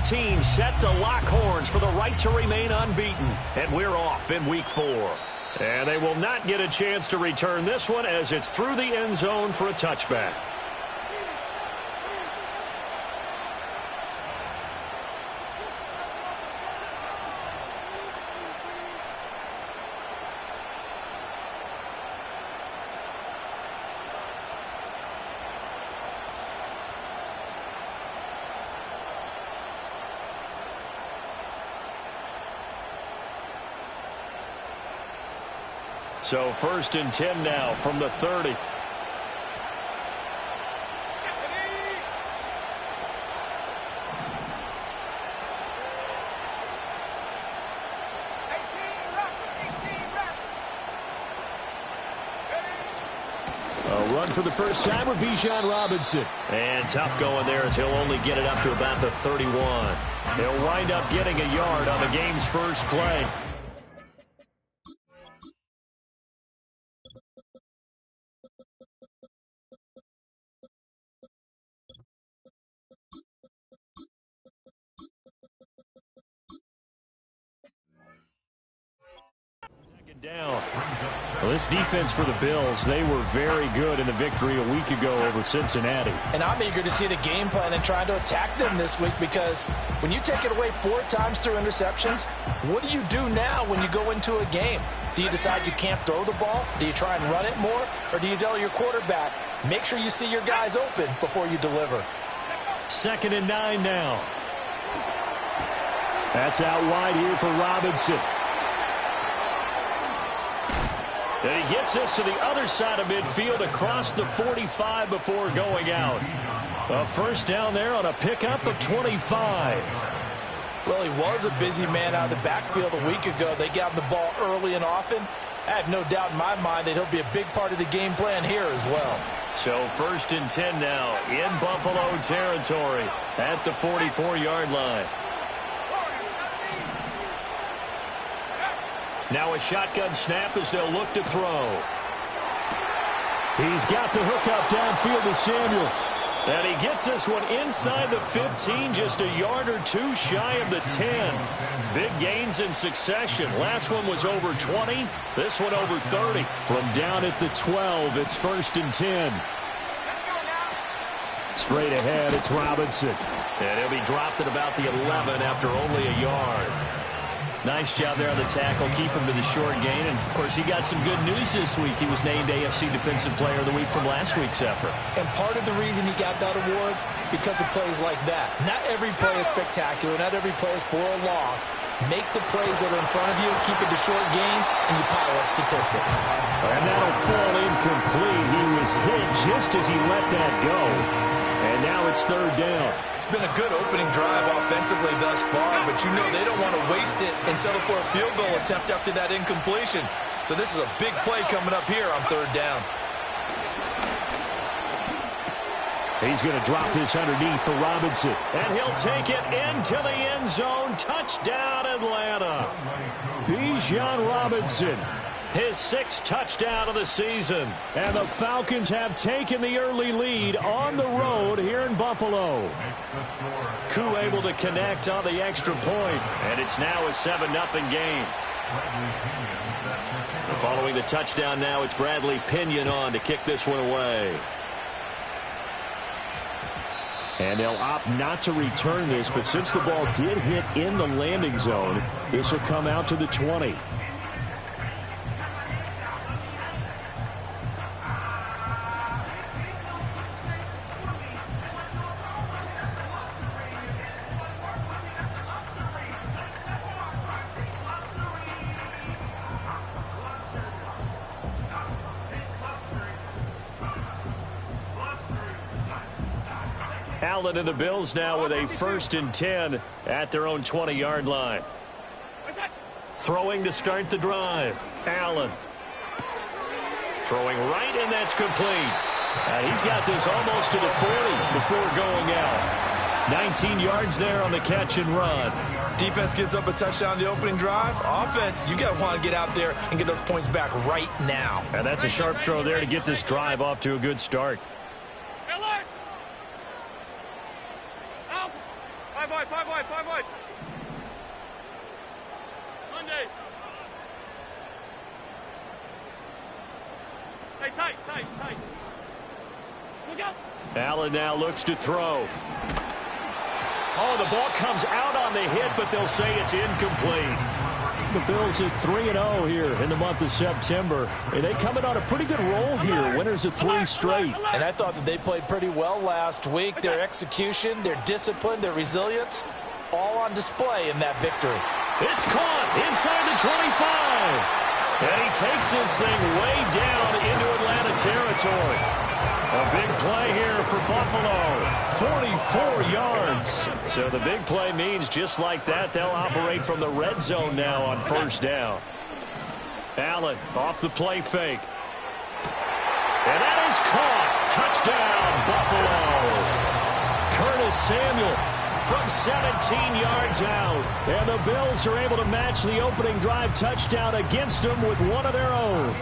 teams set to lock horns for the right to remain unbeaten. And we're off in Week 4. And they will not get a chance to return this one as it's through the end zone for a touchback. So 1st and 10 now from the 30. A run for the first time with Bijan Robinson. And tough going there as he'll only get it up to about the 31. He'll wind up getting a yard on the game's first play. Down. Well, this defense for the Bills, they were very good in the victory a week ago over Cincinnati. And I'm eager to see the game plan and trying to attack them this week, because when you take it away 4 times through interceptions, what do you do now when you go into a game? Do you decide you can't throw the ball? Do you try and run it more? Or do you tell your quarterback, make sure you see your guys open before you deliver? 2nd and 9 now. That's out wide here for Robinson. And he gets this to the other side of midfield across the 45 before going out. A first down there on a pickup of 25. Well, he was a busy man out of the backfield a week ago. They got him the ball early and often. I have no doubt in my mind that he'll be a big part of the game plan here as well. So 1st and 10 now in Buffalo territory at the 44-yard line. Now a shotgun snap as they'll look to throw. He's got the hookup downfield to Samuel. And he gets this one inside the 15, just a yard or two shy of the 10. Big gains in succession. Last one was over 20. This one over 30. From down at the 12, it's 1st and 10. Straight ahead, it's Robinson. And he'll be dropped at about the 11 after only a yard. Nice job there on the tackle. Keep him to the short gain. And, of course, he got some good news this week. He was named AFC Defensive Player of the Week from last week's effort. And part of the reason he got that award, because of plays like that. Not every play is spectacular. Not every play is for a loss. Make the plays that are in front of you, keep it to short gains, and you pile up statistics. And that'll fall incomplete. He was hit just as he let that go. And now it's 3rd down. It's been a good opening drive offensively thus far, but you know they don't want to waste it and settle for a field goal attempt after that incompletion. So this is a big play coming up here on 3rd down. He's going to drop this underneath for Robinson. And he'll take it into the end zone. Touchdown, Atlanta. Bijan Robinson. His 6th touchdown of the season. And the Falcons have taken the early lead on the road here in Buffalo. Koo able to connect on the extra point. And it's now a 7-0 game. Following the touchdown now, it's Bradley Pinion on to kick this one away. And they'll opt not to return this, but since the ball did hit in the landing zone, this will come out to the 20. Allen and the Bills now with a 1st and 10 at their own 20-yard line. Throwing to start the drive. Allen. Throwing right, and that's complete. He's got this almost to the 40 before going out. 19 yards there on the catch and run. Defense gives up a touchdown the opening drive. Offense, you got to want to get out there and get those points back right now. And that's a sharp throw there to get this drive off to a good start. Five wide. Monday. Hey, tight. Look out. Allen now looks to throw. Oh, the ball comes out on the hit, but they'll say it's incomplete. The Bills at 3-0 here in the month of September. And they coming on a pretty good roll here. Winners of 3 straight. And I thought that they played pretty well last week. Their execution, their discipline, their resilience, all on display in that victory. It's caught inside the 25. And he takes this thing way down into Atlanta territory. A big play here for Buffalo. 44 yards. So the big play means just like that, they'll operate from the red zone now on first down. Allen off the play fake. And that is caught. Touchdown, Buffalo. Curtis Samuel from 17 yards out. And the Bills are able to match the opening drive touchdown against them with one of their own.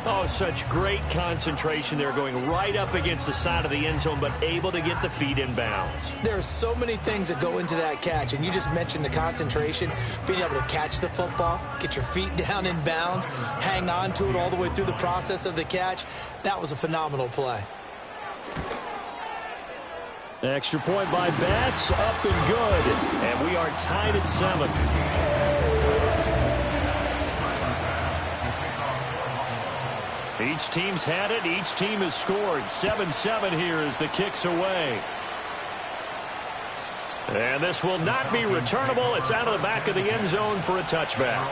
Oh, such great concentration. They're going right up against the side of the end zone, but able to get the feet in bounds. There are so many things that go into that catch, and you just mentioned the concentration, being able to catch the football, get your feet down in bounds, hang on to it all the way through the process of the catch. That was a phenomenal play. Extra point by Bass, up and good. And we are tied at 7. Each team's had it. Each team has scored. 7-7 here as the kick's away. And this will not be returnable. It's out of the back of the end zone for a touchback.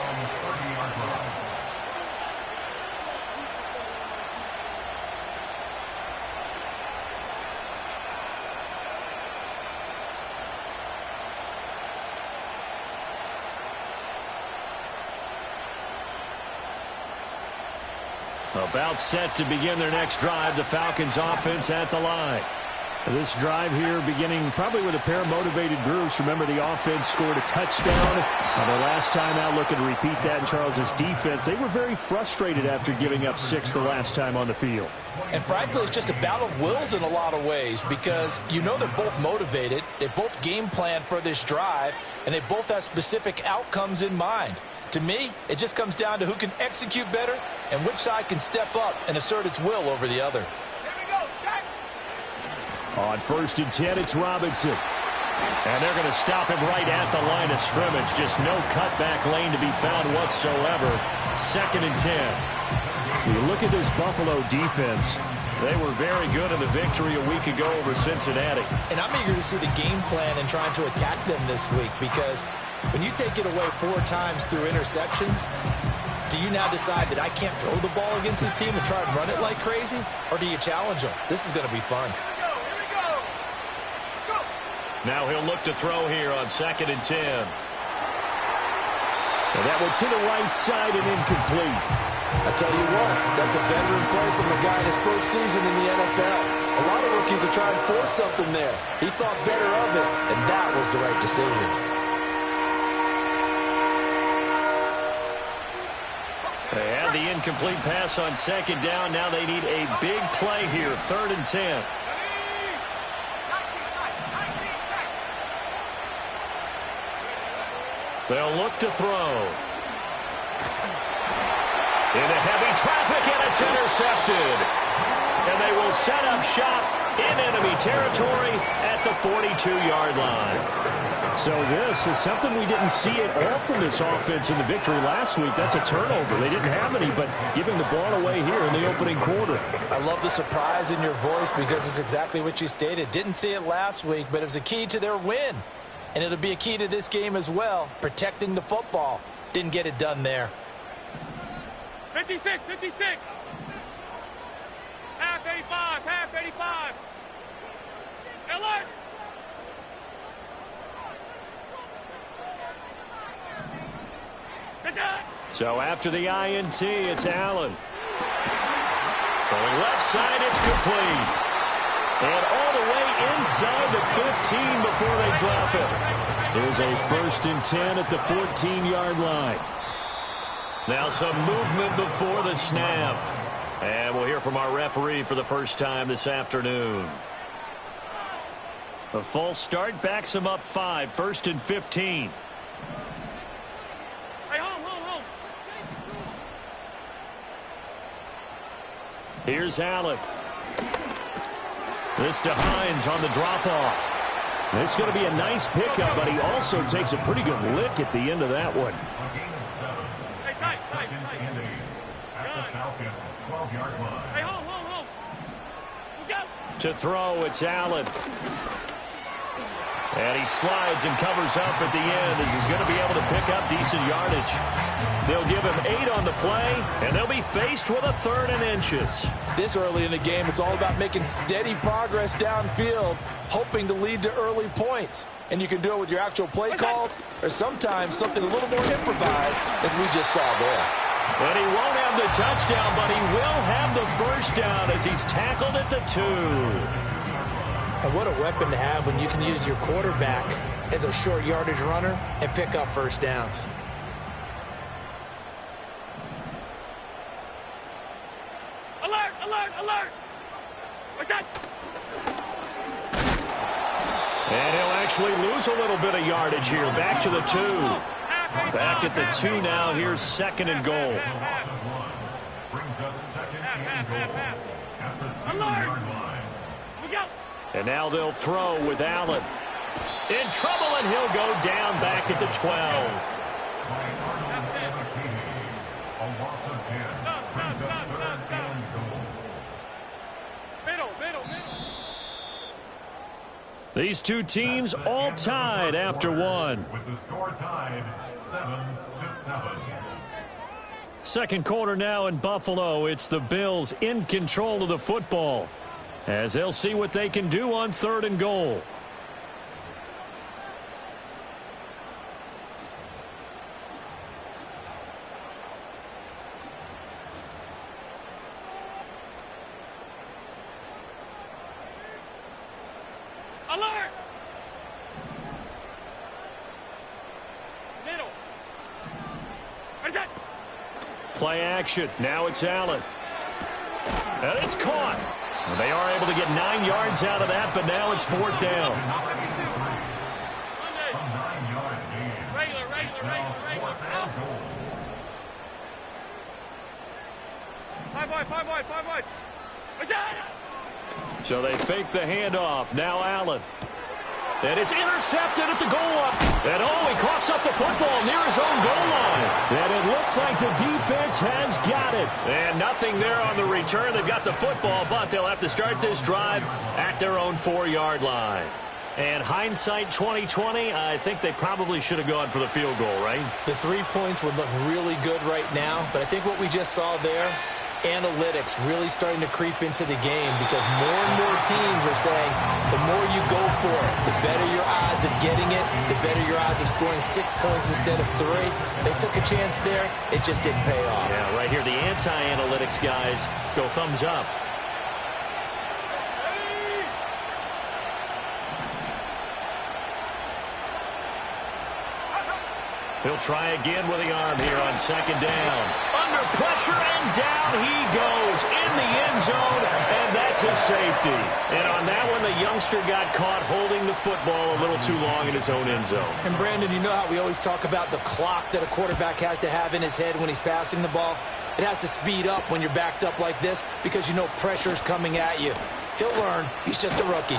About set to begin their next drive. The Falcons offense at the line. This drive here beginning probably with a pair of motivated groups. Remember, the offense scored a touchdown on their last time out. Looking to repeat that in Charles's defense. They were very frustrated after giving up 6 the last time on the field. And frankly, it's just a battle of wills in a lot of ways because you know they're both motivated. They both game plan for this drive, and they both have specific outcomes in mind. To me, it just comes down to who can execute better and which side can step up and assert its will over the other. On 1st and 10, it's Robinson. And they're going to stop him right at the line of scrimmage. Just no cutback lane to be found whatsoever. 2nd and 10. You look at this Buffalo defense. They were very good in the victory a week ago over Cincinnati. And I'm eager to see the game plan and trying to attack them this week because when you take it away 4 times through interceptions, do you now decide that I can't throw the ball against this team and try and run it like crazy? Or do you challenge them? This is going to be fun. Now he'll look to throw here on 2nd and 10. And that one to the right side and incomplete. I tell you what, that's a veteran play from a guy in his first season in the NFL. A lot of rookies are trying to force something there. He thought better of it, and that was the right decision. They had the incomplete pass on 2nd down. Now they need a big play here, 3rd and 10. They'll look to throw. Into heavy traffic, and it's intercepted. And they will set up shop in enemy territory at the 42-yard line. So this is something we didn't see at all from this offense in the victory last week. That's a turnover. They didn't have any, but giving the ball away here in the opening quarter. I love the surprise in your voice because it's exactly what you stated. Didn't see it last week, but it was a key to their win. And it'll be a key to this game as well, protecting the football. Didn't get it done there. 56. Half 85. Alert! So after the INT, it's Allen. Throwing left side, it's complete. And all the way inside the 15 before they drop it. There's a 1st and 10 at the 14-yard line. Now some movement before the snap. And we'll hear from our referee for the first time this afternoon. A false start backs him up 5, 1st and 15. Hey, home. Here's Allen. This to Hines on the drop-off. It's going to be a nice pickup, but he also takes a pretty good lick at the end of that one. Hey, tight. Hey, home. Look out. To throw, it's Allen. And he slides and covers up at the end as he's going to be able to pick up decent yardage. They'll give him 8 on the play, and they'll be faced with a 3rd and inches. This early in the game, it's all about making steady progress downfield, hoping to lead to early points. And you can do it with your actual play calls or sometimes something a little more improvised, as we just saw there. And he won't have the touchdown, but he will have the first down as he's tackled at the 2. And what a weapon to have when you can use your quarterback as a short yardage runner and pick up first downs. Alert. What's that? And he'll actually lose a little bit of yardage here. Back to the 2. Back at the 2 now. Here's 2nd and goal. Alert. Look out. And now they'll throw with Allen. In trouble, and he'll go down back at the 12. Middle. These two teams all tied after 1. With the score tied 7-7. Second quarter now in Buffalo. It's the Bills in control of the football as they'll see what they can do on 3rd and goal. Alert. Middle. What is that? Play action. Now it's Allen. And it's caught. Well, they are able to get 9 yards out of that, but now it's 4th down. Regular. Five wide. What's that? So they fake the handoff. Now Allen. And it's intercepted at the goal line. And he coughs up the football near his own goal line. And it looks like the defense has got it. And nothing there on the return. They've got the football, but they'll have to start this drive at their own 4-yard line. And hindsight 2020, I think they probably should have gone for the field goal, right? The 3 points would look really good right now, but I think what we just saw there, analytics really starting to creep into the game because more and more teams are saying the more you go for it, the better your odds of getting it, the better your odds of scoring 6 points instead of 3. They took a chance there. It just didn't pay off. Yeah, right here, the anti-analytics guys go thumbs up. He'll try again with the arm here on 2nd down. Under pressure, and down he goes in the end zone, and that's his safety. And on that one, the youngster got caught holding the football a little too long in his own end zone. And, Brandon, you know how we always talk about the clock that a quarterback has to have in his head when he's passing the ball? It has to speed up when you're backed up like this because you know pressure's coming at you. He'll learn. He's just a rookie.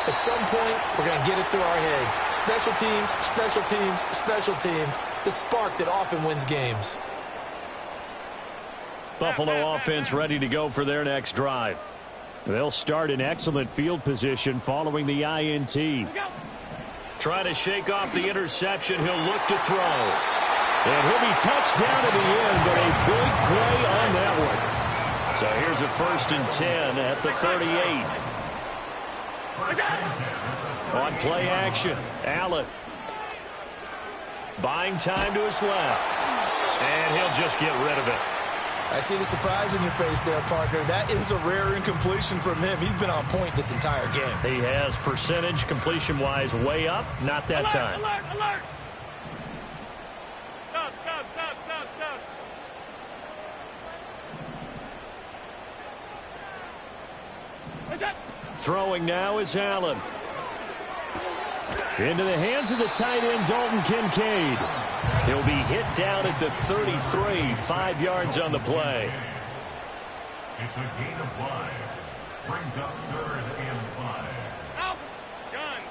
At some point, we're going to get it through our heads. Special teams. The spark that often wins games. Buffalo offense ready to go for their next drive. They'll start in excellent field position following the INT. Trying to shake off the interception. He'll look to throw. And he'll be touched down at the end, but a big play on that one. So here's a 1st and 10 at the 38. On play action, Allen. Buying time to his left. And he'll just get rid of it. I see the surprise in your face there, partner. That is a rare incompletion from him. He's been on point this entire game. He has percentage completion-wise way up. Not that time. Alert. Stop. What's that? Throwing now is Allen. Into the hands of the tight end, Dalton Kincaid. He'll be hit down at the 33, 5 yards on the play. It's a gain of 5. Brings up 3rd and 5. Out. Done.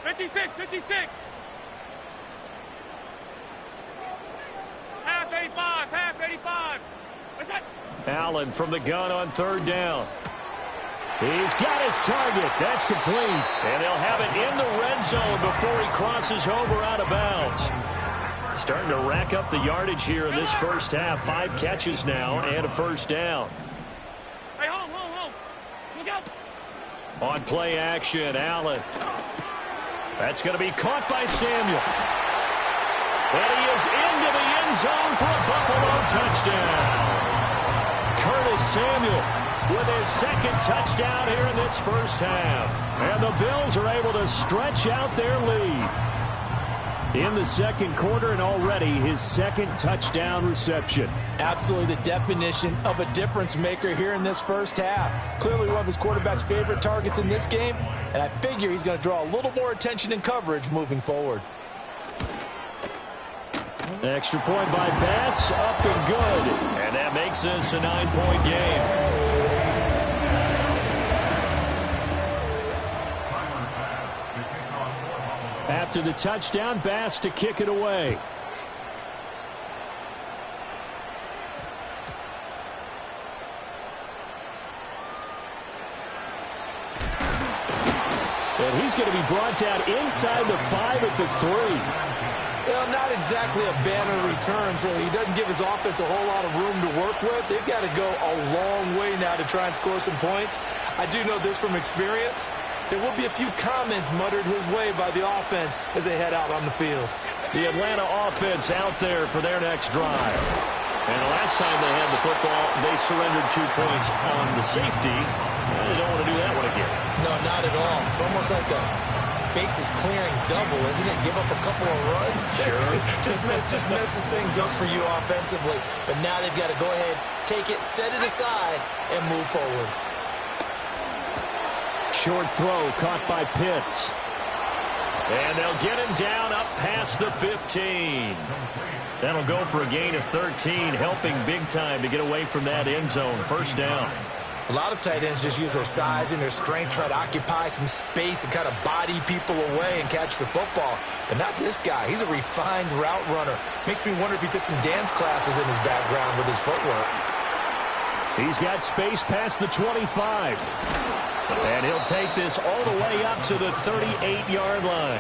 56, 56. Half 85, half 85. What's that? Allen from the gun on 3rd down. He's got his target. That's complete. And they'll have it in the red zone before he crosses over out of bounds. Starting to rack up the yardage here in this first half. 5 catches now and a first down. Hey, home. Look out. On play action, Allen. That's going to be caught by Samuel. And he is into the end zone for a Buffalo touchdown. Curtis Samuel with his 2nd touchdown here in this first half. And the Bills are able to stretch out their lead. In the 2nd quarter, and already his 2nd touchdown reception. Absolutely the definition of a difference maker here in this first half. Clearly one of his quarterback's favorite targets in this game, and I figure he's going to draw a little more attention and coverage moving forward. Extra point by Bass, up and good. And that makes this a 9-point game. After the touchdown, Bass to kick it away. And he's going to be brought down inside the 5 at the 3. Well, not exactly a banner return, so he doesn't give his offense a whole lot of room to work with. They've got to go a long way now to try and score some points. I do know this from experience. There will be a few comments muttered his way by the offense as they head out on the field. The Atlanta offense out there for their next drive. And the last time they had the football, they surrendered 2 points on the safety. They don't want to do that one again. No, not at all. It's almost like a bases clearing double, isn't it? Give up a couple of runs. Sure. just messes things up for you offensively. But now they've got to go ahead, take it, set it aside, and move forward. Short throw caught by Pitts. And they'll get him down up past the 15. That'll go for a gain of 13, helping big time to get away from that end zone. First down. A lot of tight ends just use their size and their strength, try to occupy some space and kind of body people away and catch the football. But not this guy. He's a refined route runner. Makes me wonder if he took some dance classes in his background with his footwork. He's got space past the 25. And he'll take this all the way up to the 38-yard line.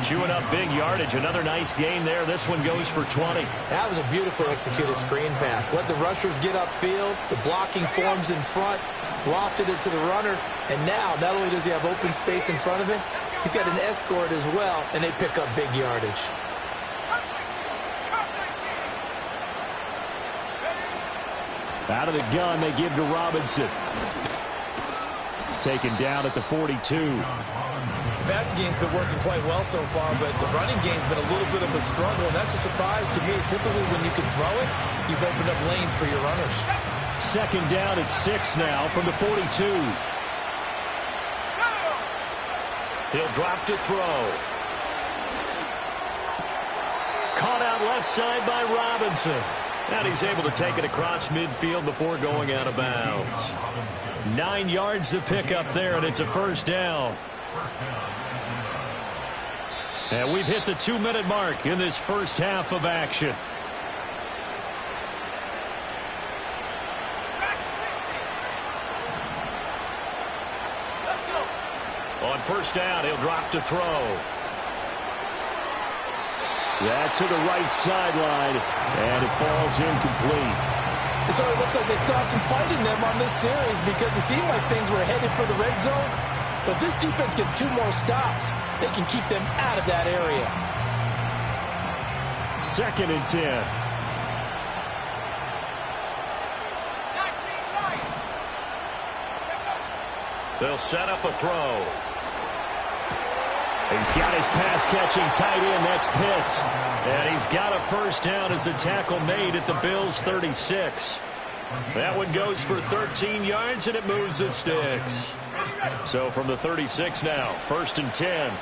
Chewing up big yardage. Another nice gain there. This one goes for 20. That was a beautifully executed screen pass. Let the rushers get upfield. The blocking forms in front. Lofted it to the runner. And now, not only does he have open space in front of him, he's got an escort as well, and they pick up big yardage. Out of the gun, they give to Robinson. Taken down at the 42. The passing game's been working quite well so far, but the running game's been a little bit of a struggle, and that's a surprise to me. Typically, when you can throw it, you've opened up lanes for your runners. Second down at 6 now from the 42. He'll drop to throw. Caught out left side by Robinson. And he's able to take it across midfield before going out of bounds. 9 yards to pick up there, and it's a first down. And we've hit the 2-minute mark in this first half of action. On first down, he'll drop to throw. That's to the right sideline, and it falls incomplete. It sort of looks like they still have some fight in them on this series because it seemed like things were headed for the red zone. But if this defense gets 2 more stops, they can keep them out of that area. 2nd and 10. They'll set up a throw. He's got his pass-catching tight end. That's Pitts. And he's got a first down as a tackle made at the Bills' 36. That one goes for 13 yards, and it moves the sticks. So from the 36 now, 1st and 10.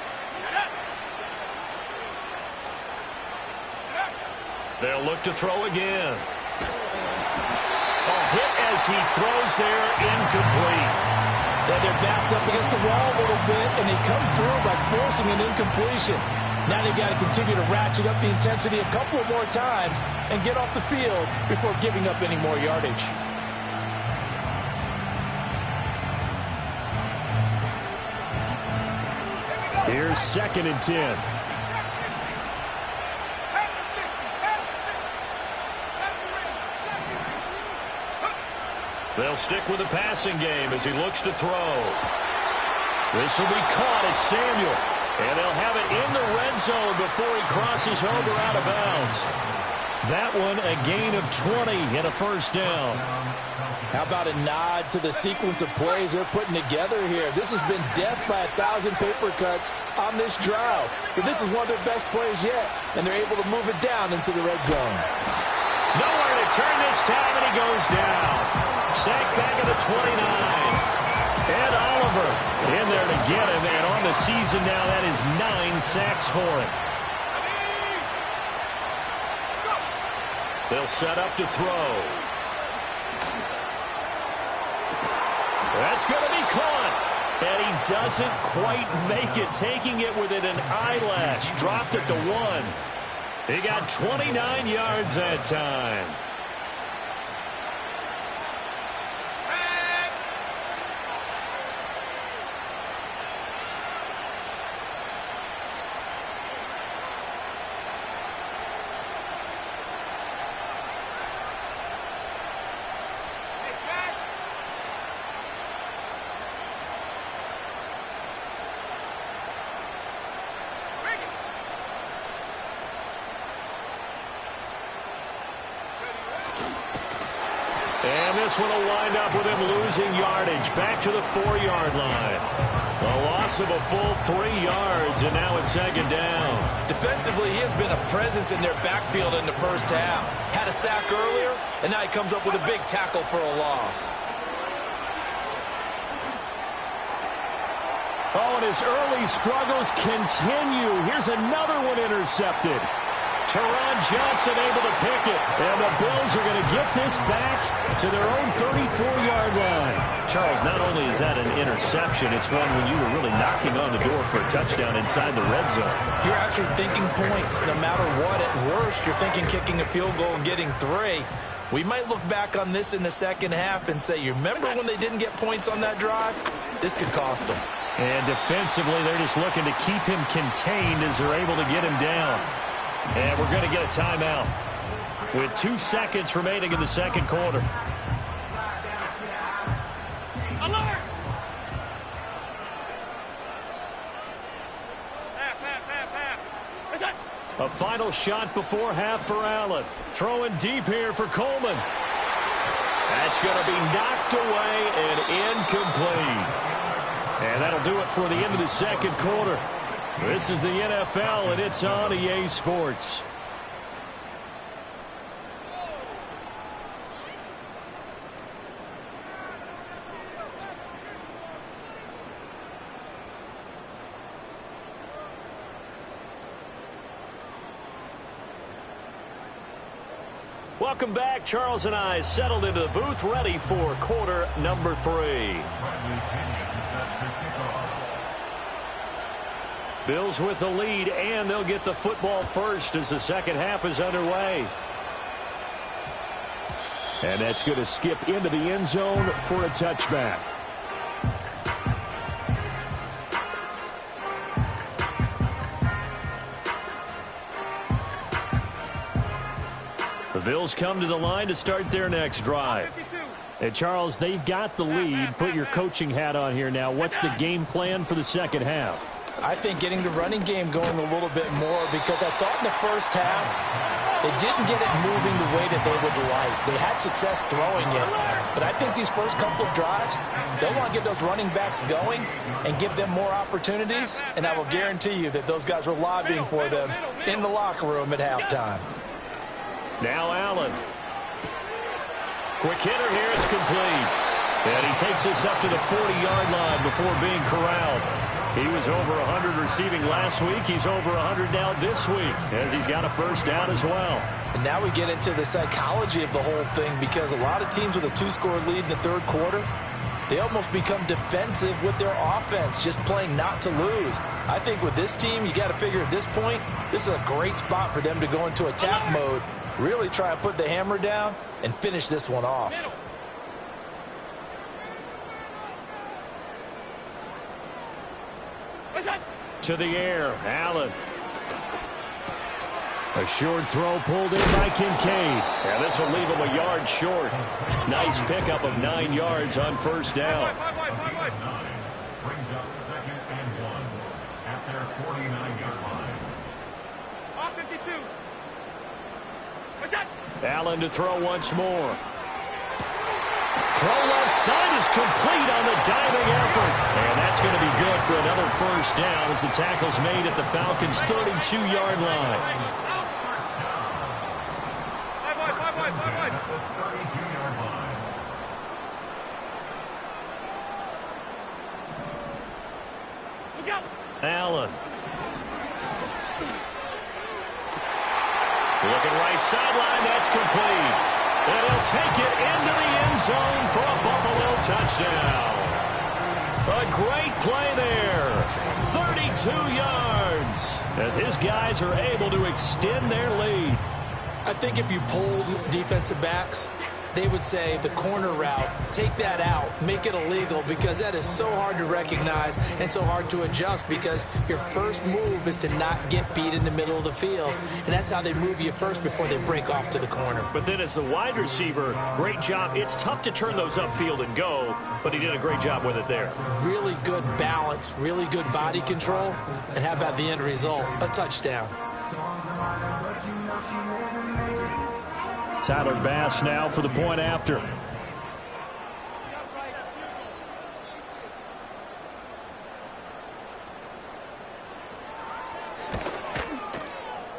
They'll look to throw again. A hit as he throws there, incomplete. Yeah, their back's up against the wall a little bit, and they come through by forcing an incompletion. Now they've got to continue to ratchet up the intensity a couple of more times and get off the field before giving up any more yardage. Here's 2nd and 10. They'll stick with the passing game as he looks to throw. This will be caught at Samuel. And they'll have it in the red zone before he crosses over out of bounds. That one a gain of 20 and a 1st down. How about a nod to the sequence of plays they're putting together here? This has been death by 1,000 paper cuts on this drive. But this is one of their best plays yet, and they're able to move it down into the red zone. Nowhere to turn this time, and he goes down. Sacked back at the 29. Ed Oliver in there to get him, and on the season now, that is 9 sacks for him. They'll set up to throw. That's going to be caught. And he doesn't quite make it, taking it within an eyelash. Dropped at the 1. He got 29 yards that time. And this one will wind up with him losing yardage back to the 4-yard line. A loss of a full 3 yards, and now it's 2nd down. Defensively, he has been a presence in their backfield in the first half. Had a sack earlier, and now he comes up with a big tackle for a loss. Oh, and his early struggles continue. Here's another one intercepted. Teron Johnson able to pick it. And the Bills are going to get this back to their own 34-yard line. Charles, not only is that an interception, it's one when you were really knocking on the door for a touchdown inside the red zone. You're actually thinking points. No matter what, at worst, you're thinking kicking a field goal and getting 3. We might look back on this in the second half and say, you remember when they didn't get points on that drive? This could cost them. And defensively, they're just looking to keep him contained as they're able to get him down. And we're going to get a timeout with 2 seconds remaining in the second quarter. Alert! Half. A final shot before half for Allen. Throwing deep here for Coleman. That's going to be knocked away and incomplete. And that'll do it for the end of the second quarter. This is the NFL, and it's on EA Sports. Welcome back. Charles and I settled into the booth, ready for quarter number 3. Bills with the lead, and they'll get the football first as the second half is underway. And that's going to skip into the end zone for a touchback. The Bills come to the line to start their next drive. And Charles, they've got the lead. Put your coaching hat on here now. What's the game plan for the second half? I think getting the running game going a little bit more, because I thought in the first half they didn't get it moving the way that they would like. They had success throwing it, but I think these first couple of drives, they'll want to get those running backs going and give them more opportunities, and I will guarantee you that those guys were lobbying for them in the locker room at halftime. Now Allen. Quick hitter here. It's complete. And he takes this up to the 40-yard line before being corralled. He was over 100 receiving last week. He's over 100 now this week as he's got a first down as well. And now we get into the psychology of the whole thing, because a lot of teams with a 2-score lead in the third quarter, they almost become defensive with their offense, just playing not to lose. I think with this team, you got to figure at this point, this is a great spot for them to go into attack mode, really try and put the hammer down and finish this one off. To the air, Allen. A short throw pulled in by Kincaid. And this will leave him a yard short. Nice pickup of 9 yards on first down. Brings up 2nd and 1 at their 49-yard line. Off 52. What's that? Allen to throw once more. Throw left side is complete on the diving effort. And that's going to be good for another first down as the tackle's made at the Falcons' 32-yard line. At the 32-yard line. Look out. Allen. Looking right sideline, that's complete. And he'll take it into the end zone for a Buffalo touchdown. A great play there. 32 yards as his guys are able to extend their lead. I think if you polled defensive backs, they would say the corner route, take that out, make it illegal, because that is so hard to recognize and so hard to adjust, because your first move is to not get beat in the middle of the field. And that's how they move you first before they break off to the corner. But then as the wide receiver, great job. It's tough to turn those upfield and go, but he did a great job with it there. Really good balance, really good body control. And how about the end result? A touchdown. Tyler Bass now for the point after.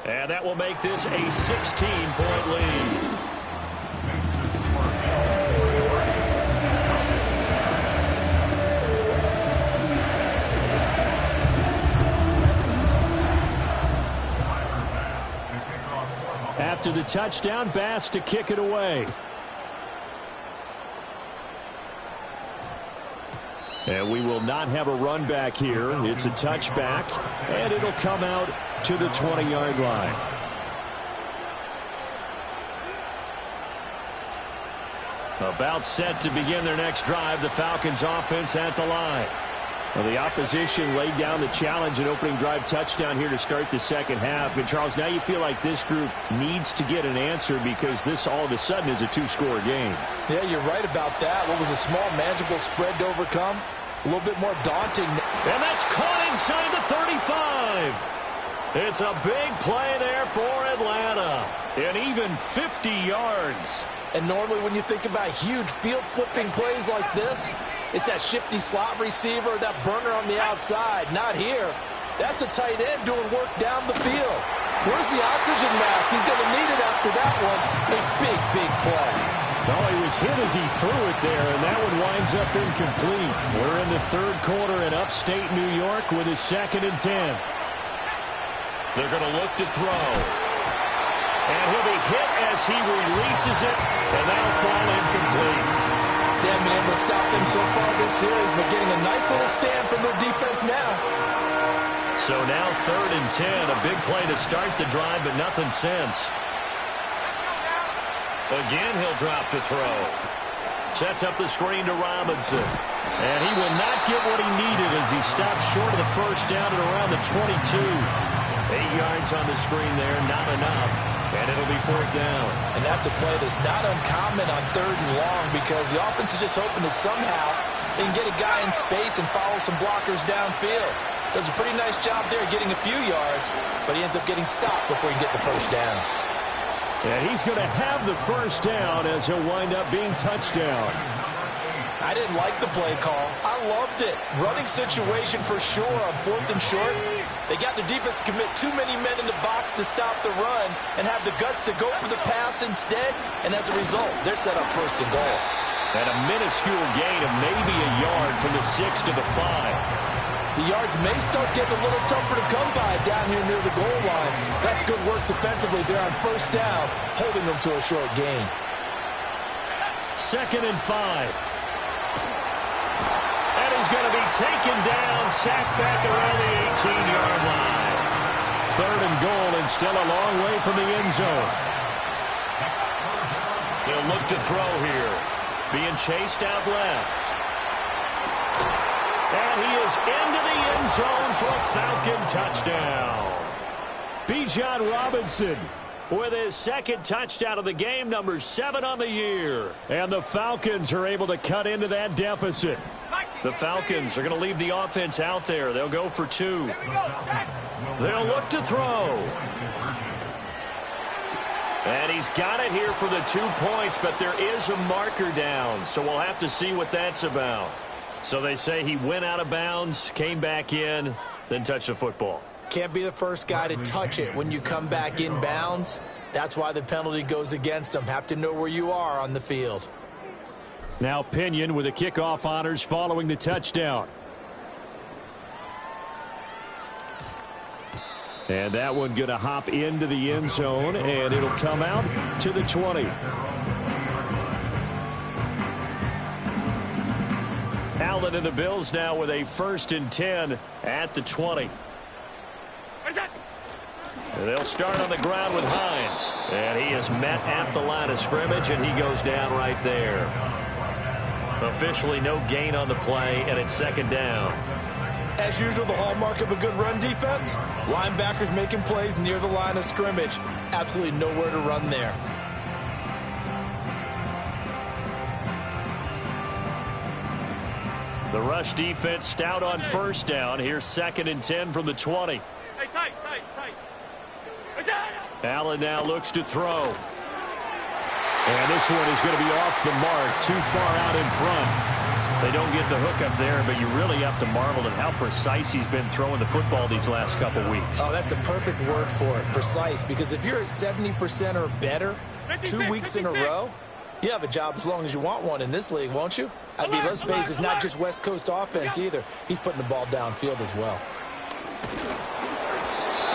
And that will make this a 16-point lead. After the touchdown, Bass to kick it away. And we will not have a run back here. It's a touchback, and it'll come out to the 20-yard line. About set to begin their next drive, the Falcons offense at the line. Well, the opposition laid down the challenge and opening drive touchdown here to start the second half. And, Charles, now you feel like this group needs to get an answer because this all of a sudden is a 2-score game. Yeah, you're right about that. What was a small, manageable spread to overcome? A little bit more daunting. And that's caught inside the 35. It's a big play there for Atlanta. And even 50 yards. And normally when you think about huge field-flipping plays like this, it's that shifty slot receiver, that burner on the outside. Not here. That's a tight end doing work down the field. Where's the oxygen mask? He's going to need it after that one. A big, big play. No, he was hit as he threw it there, and that one winds up incomplete. We're in the third quarter in upstate New York with a 2nd and 10. They're going to look to throw. And he'll be hit as he releases it, and that'll fall incomplete. They haven't been able to stop them so far this series, but getting a nice little stand from their defense now. So now 3rd and 10, a big play to start the drive, but nothing since. Again, he'll drop to throw. Sets up the screen to Robinson. And he will not get what he needed as he stops short of the first down at around the 22. 8 yards on the screen there, not enough. And it'll be 4th down. And that's a play that's not uncommon on 3rd and long, because the offense is just hoping that somehow they can get a guy in space and follow some blockers downfield. Does a pretty nice job there getting a few yards, but he ends up getting stopped before he can get the first down. And he's going to have the first down as he'll wind up being touchdown. I didn't like the play call. I loved it. Running situation for sure on 4th and short. They got the defense to commit too many men in the box to stop the run and have the guts to go for the pass instead. And as a result, they're set up 1st and goal. And a minuscule gain of maybe a yard from the 6 to the 5. The yards may start getting a little tougher to come by down here near the goal line. That's good work defensively there on 1st down, holding them to a short gain. 2nd and 5. And he's going to be taken down, sacked back around the 18-yard line. 3rd and goal and still a long way from the end zone. He'll look to throw here. Being chased out left. And he is into the end zone for a Falcon touchdown. Bijan Robinson with his 2nd touchdown of the game, number 7 on the year. And the Falcons are able to cut into that deficit. The Falcons are going to leave the offense out there. They'll go for 2. They'll look to throw. And he's got it here for the 2 points, but there is a marker down, so we'll have to see what that's about. So they say he went out of bounds, came back in, then touched the football. Can't be the first guy to touch it when you come back in bounds. That's why the penalty goes against him. Have to know where you are on the field. Now Pinion with the kickoff honors following the touchdown. And that one going to hop into the end zone, and it'll come out to the 20. Allen and the Bills now with a 1st and 10 at the 20. And they'll start on the ground with Hines. And he is met at the line of scrimmage, and he goes down right there. Officially no gain on the play, and it's 2nd down. As usual, the hallmark of a good run defense, linebackers making plays near the line of scrimmage. Absolutely nowhere to run there. The rush defense stout on 1st down. Here's 2nd and 10 from the 20. Hey, tight. Allen now looks to throw. And this one is going to be off the mark, too far out in front. They don't get the hook up there, but you really have to marvel at how precise he's been throwing the football these last couple weeks. Oh, that's the perfect word for it, precise, because if you're at 70% or better 2 weeks in a row, you have a job as long as you want one in this league, won't you? I mean, let's face it, it's not just West Coast offense either. He's putting the ball downfield as well.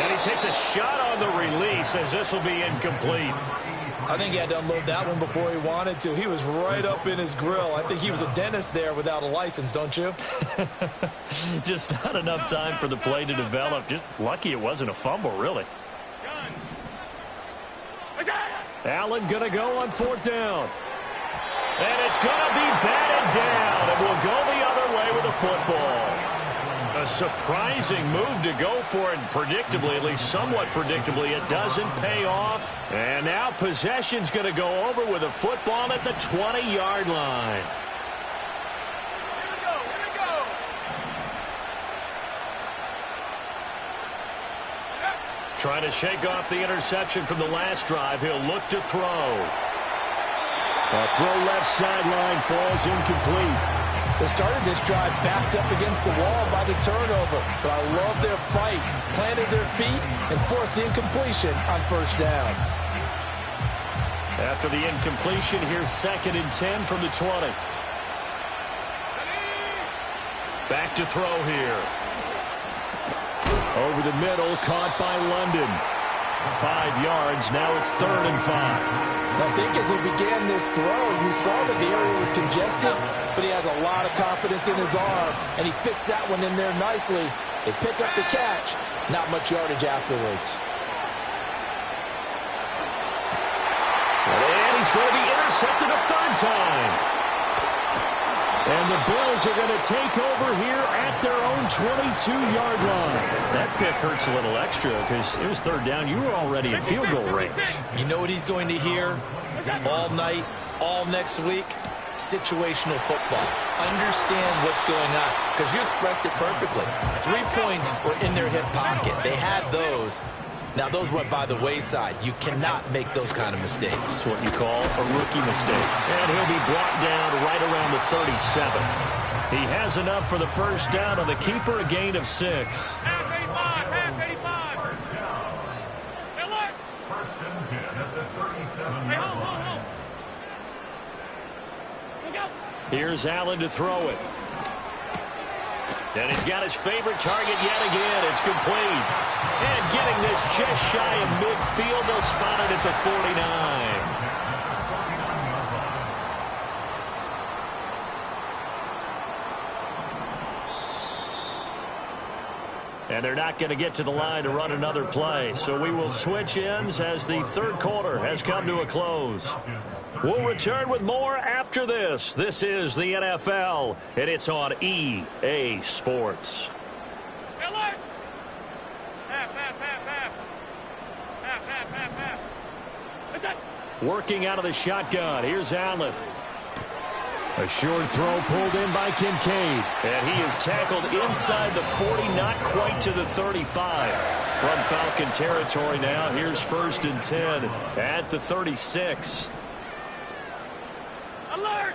And he takes a shot on the release as this will be incomplete. I think he had to unload that one before he wanted to. He was right up in his grill. I think he was a dentist there without a license, don't you? Just not enough time for the play to develop. Just lucky it wasn't a fumble, really. Allen going to go on 4th down. And it's going to be batted down, and we'll go the other way with the football. A surprising move to go for it, predictably, at least somewhat predictably, it doesn't pay off. And now possession's going to go over with a football at the 20-yard line. Here we go. Trying to shake off the interception from the last drive. He'll look to throw. A throw left sideline falls incomplete. They started this drive backed up against the wall by the turnover, but I love their fight. Planted their feet and forced the incompletion on 1st down. After the incompletion, here's 2nd and 10 from the 20. Back to throw here. Over the middle, caught by London. 5 yards, now it's 3rd and 5. I think as he began this throw, you saw that the area was congested, but he has a lot of confidence in his arm, and he fixed that one in there nicely. They pick up the catch, not much yardage afterwards. And he's going to be intercepted a 3rd time. And the Bills are going to take over here at their own 22-yard line. That pick hurts a little extra because it was 3rd down. You were already in field goal range. You know what he's going to hear all night, all next week? Situational football. Understand what's going on, because you expressed it perfectly. 3 points were in their hip pocket. They had those. Now, those went by the wayside. You cannot make those kind of mistakes. That's what you call a rookie mistake. And he'll be brought down right around the 37. He has enough for the first down on the keeper, a gain of 6. Half 85, half 85. First down. Hey, look. First and 10 at the 37. Hey, hold. Look out. Here's Allen to throw it. And he's got his favorite target yet again. It's complete. And getting this just shy of midfield. They'll spot it at the 49. And they're not going to get to the line to run another play. So we will switch ends as the third quarter has come to a close. We'll return with more after this. This is the NFL, and it's on EA Sports. Hey, look. Half. Half. What's that? Working out of the shotgun. Here's Allen. A short throw pulled in by Kincaid. And he is tackled inside the 40, not quite to the 35. From Falcon territory now, here's 1st and 10 at the 36. Alert!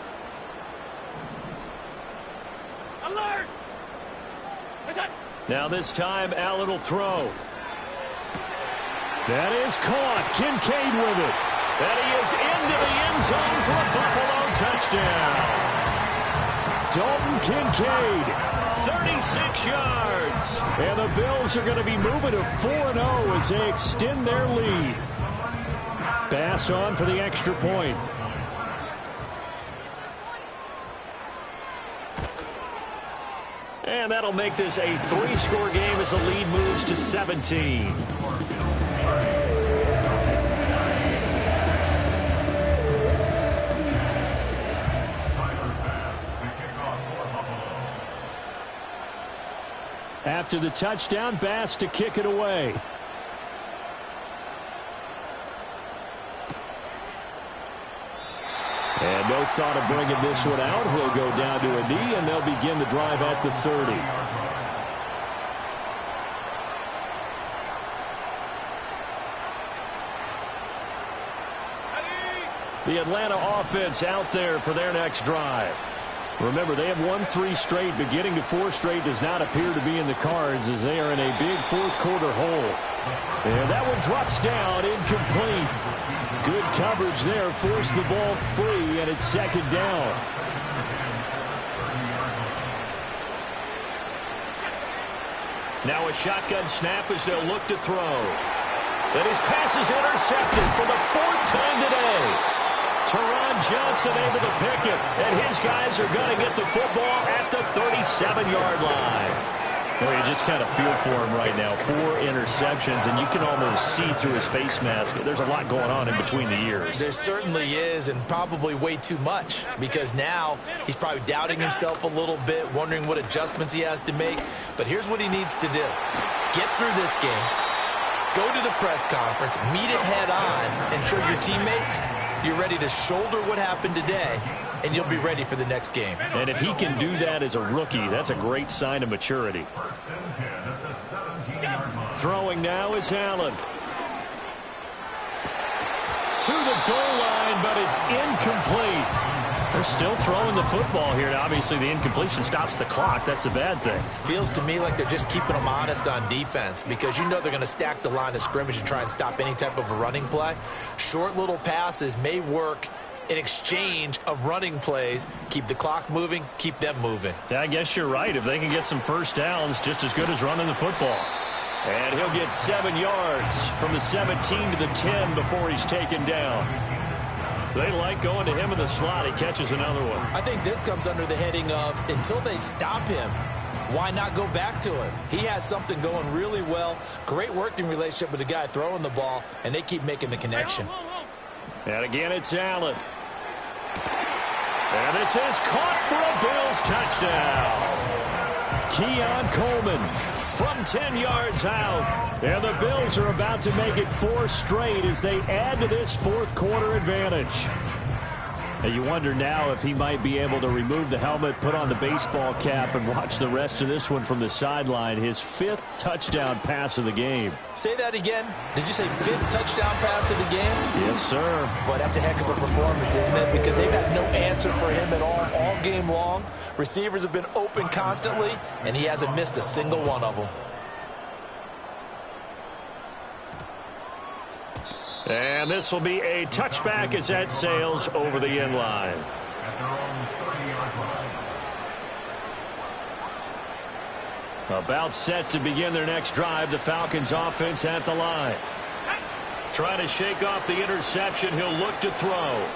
What's that? Now this time, Allen will throw. That is caught. Kincaid with it. And he is into the end zone for a Buffalo touchdown. Dalton Kincaid, 36 yards. And the Bills are going to be moving to 4-0 as they extend their lead. Bass on for the extra point. And that'll make this a 3-score game as the lead moves to 17. After the touchdown, Bass to kick it away. And no thought of bringing this one out. He'll go down to a knee, and they'll begin the drive at the 30. The Atlanta offense out there for their next drive. Remember, they have won 3 straight, but getting to 4 straight does not appear to be in the cards as they are in a big fourth-quarter hole. And that one drops down, incomplete. Good coverage there, forced the ball free, and it's 2nd down. Now a shotgun snap as they'll look to throw. And his pass is intercepted for the 4th time today. Teron Johnson able to pick it, and his guys are going to get the football at the 37-yard line. Well, you just kind of feel for him right now. 4 interceptions, and you can almost see through his face mask. There's a lot going on in between the ears. There certainly is, and probably way too much, because now he's probably doubting himself a little bit, wondering what adjustments he has to make. But here's what he needs to do. Get through this game, go to the press conference, meet it head on, and show your teammates you're ready to shoulder what happened today, and you'll be ready for the next game. And if he can do that as a rookie, that's a great sign of maturity. Throwing now is Allen. To the goal line, but it's incomplete. They're still throwing the football here. Obviously, the incompletion stops the clock. That's a bad thing. Feels to me like they're just keeping them honest on defense because you know they're going to stack the line of scrimmage and try and stop any type of a running play. Short little passes may work in exchange of running plays. Keep the clock moving, keep them moving. I guess you're right. If they can get some first downs, just as good as running the football. And he'll get 7 yards from the 17 to the 10 before he's taken down. They like going to him in the slot. He catches another one. I think this comes under the heading of until they stop him, why not go back to him? He has something going really well. Great working relationship with the guy throwing the ball, and they keep making the connection. And again, it's Allen. And this is caught for a Bills touchdown. Keon Coleman from 10 yards out. And the Bills are about to make it 4 straight as they add to this fourth quarter advantage. You wonder now if he might be able to remove the helmet, put on the baseball cap, and watch the rest of this one from the sideline. His 5th touchdown pass of the game. Say that again. Did you say 5th touchdown pass of the game? Yes, sir. Boy, that's a heck of a performance, isn't it? Because they've had no answer for him at all game long. Receivers have been open constantly, and he hasn't missed a single one of them. And this will be a touchback as that sails over the end line. At their own 30-yard line. About set to begin their next drive. The Falcons offense at the line. Trying to shake off the interception. He'll look to throw.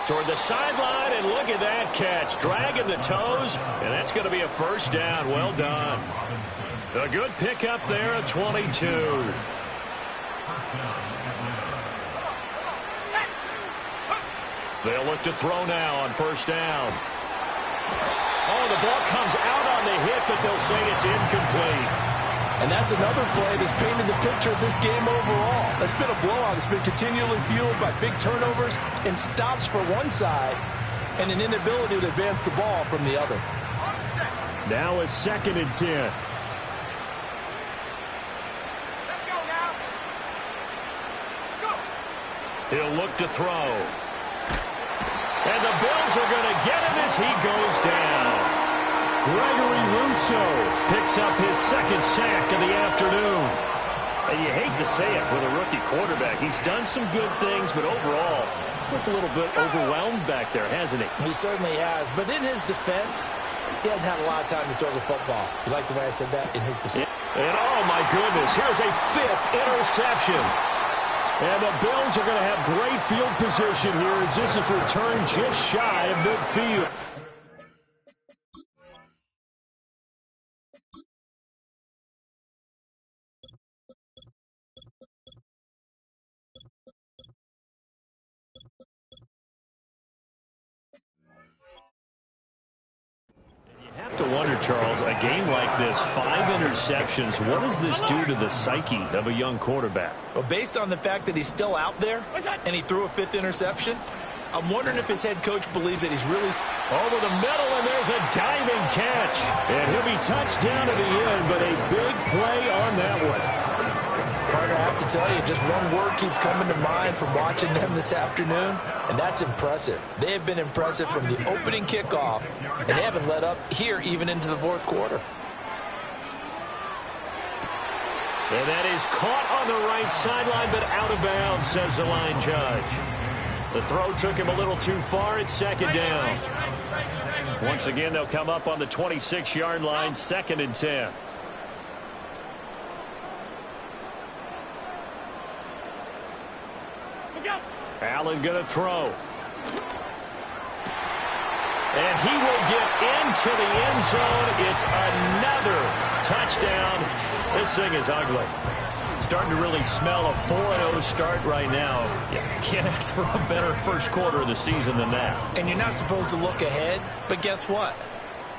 Toward the sideline, and look at that catch. Dragging the toes, and that's going to be a first down. Well done. A good pickup there at 22. They'll look to throw now on first down. Oh, the ball comes out on the hit, but they'll say it's incomplete. And that's another play that's painted the picture of this game overall. It's been a blowout. It's been continually fueled by big turnovers and stops for one side and an inability to advance the ball from the other. Now a 2nd and 10. He'll look to throw. And the Bills are going to get him as he goes down. Gregory Rousseau picks up his 2nd sack of the afternoon. And you hate to say it with a rookie quarterback. He's done some good things, but overall, looked a little bit overwhelmed back there, hasn't he? He certainly has. But in his defense, he hasn't had a lot of time to throw the football. You like the way I said that? In his defense. And oh, my goodness, here's a 5th interception. And the Bills are going to have great field position here as this is returned just shy of midfield. You have to wonder, Charles, a game like this, 5 interceptions, what does this do to the psyche of a young quarterback? Well, based on the fact that he's still out there and he threw a 5th interception, I'm wondering if his head coach believes that he's really... Over the middle, and there's a diving catch. And he'll be touched down to the end, but a big play on that one. Partner, I have to tell you, just one word keeps coming to mind from watching them this afternoon, and that's impressive. They have been impressive from the opening kickoff, and they haven't let up here even into the 4th quarter. And that is caught on the right sideline, but out of bounds, says the line judge. The throw took him a little too far. It's 2nd down. Once again, they'll come up on the 26-yard line, 2nd and 10. Allen going to throw. And he will get into the end zone. It's another touchdown. This thing is ugly. Starting to really smell a 4-0 start right now. You can't ask for a better first quarter of the season than that. And you're not supposed to look ahead, but guess what?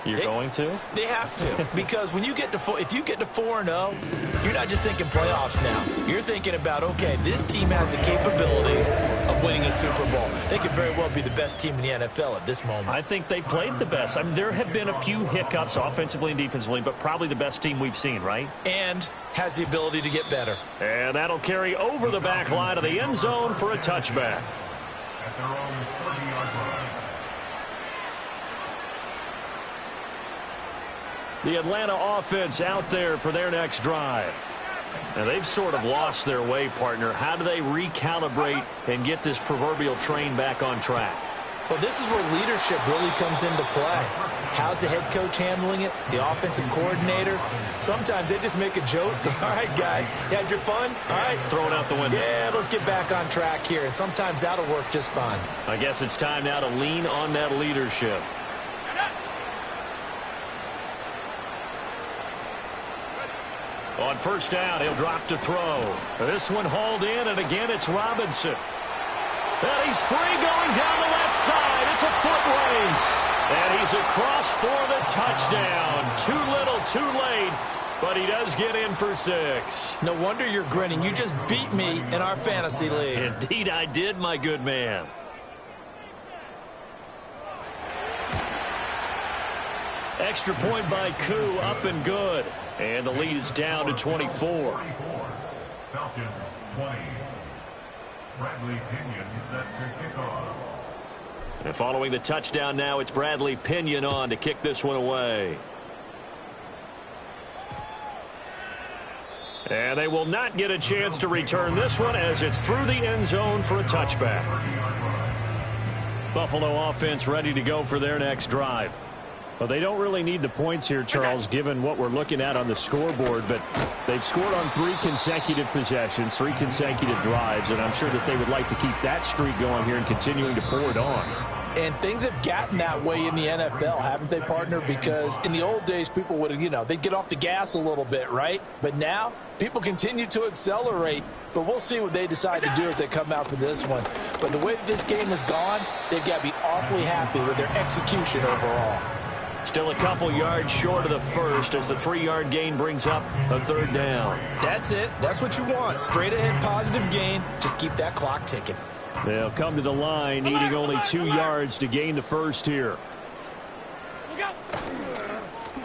You're going to? They have to, because when you get to if you get to 4-0, you're not just thinking playoffs now. You're thinking about, okay, this team has the capabilities of winning a Super Bowl. They could very well be the best team in the NFL at this moment. I think they played the best. I mean, there have been a few hiccups offensively and defensively, but probably the best team we've seen, right? And has the ability to get better. And that'll carry over the back line of the end zone for a touchback. At their own 30-yard line. The Atlanta offense out there for their next drive. And they've sort of lost their way, partner. How do they recalibrate and get this proverbial train back on track? Well, this is where leadership really comes into play. How's the head coach handling it? The offensive coordinator? Sometimes they just make a joke. All right, guys, you had your fun? All right. Throw it out the window. Yeah, let's get back on track here. And sometimes that'll work just fine. I guess it's time now to lean on that leadership. On first down, he'll drop to throw. This one hauled in, and again it's Robinson. And he's free going down the left side. It's a foot race. And he's across for the touchdown. Too little, too late, but he does get in for 6. No wonder you're grinning. You just beat me in our fantasy league. Indeed I did, my good man. Extra point by Koo, up and good. And the lead is down to 24. Falcons 20. Bradley Pinion set to kick off. And following the touchdown now, it's Bradley Pinion on to kick this one away. And they will not get a chance to return this one as it's through the end zone for a touchback. Buffalo offense ready to go for their next drive. Well, they don't really need the points here, Charles, given what we're looking at on the scoreboard, but they've scored on 3 consecutive possessions, 3 consecutive drives, and I'm sure that they would like to keep that streak going here and continuing to pour it on. And things have gotten that way in the NFL, haven't they, partner? Because in the old days, people would, they'd get off the gas a little bit, right? But now, people continue to accelerate. But we'll see what they decide to do as they come out for this one. But the way that this game has gone, they've got to be awfully happy with their execution overall. Still a couple yards short of the first as the 3-yard gain brings up a third down. That's it. That's what you want. Straight ahead positive gain. Just keep that clock ticking. They'll come to the line, needing only 2 yards to gain the first here. Look out.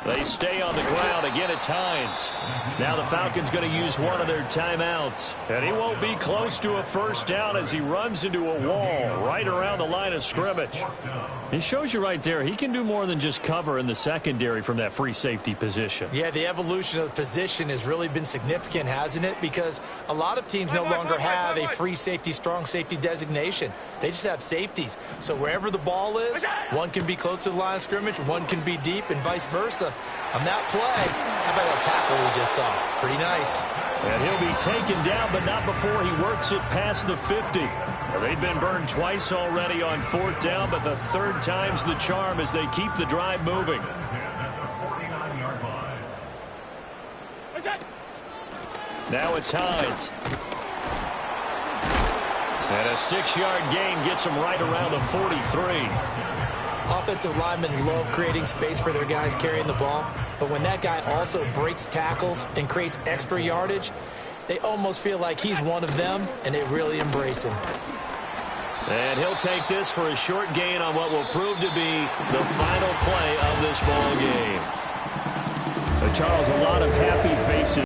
They stay on the ground. Again, it's Hines. Now the Falcons going to use one of their timeouts. And he won't be close to a first down as he runs into a wall right around the line of scrimmage. It shows you right there, he can do more than just cover in the secondary from that free safety position. Yeah, the evolution of the position has really been significant, hasn't it? Because a lot of teams no longer have a free safety, strong safety designation. They just have safeties. So wherever the ball is, one can be close to the line of scrimmage, one can be deep, and vice versa. On that play, how about that tackle we just saw? Pretty nice. And he'll be taken down, but not before he works it past the 50. Well, they've been burned twice already on 4th down, but the 3rd time's the charm as they keep the drive moving. Now it's Hines. And a 6-yard gain gets him right around the 43. Offensive linemen love creating space for their guys carrying the ball, but when that guy also breaks tackles and creates extra yardage, they almost feel like he's one of them, and they really embrace him. And he'll take this for a short gain on what will prove to be the final play of this ball game. Charles, a lot of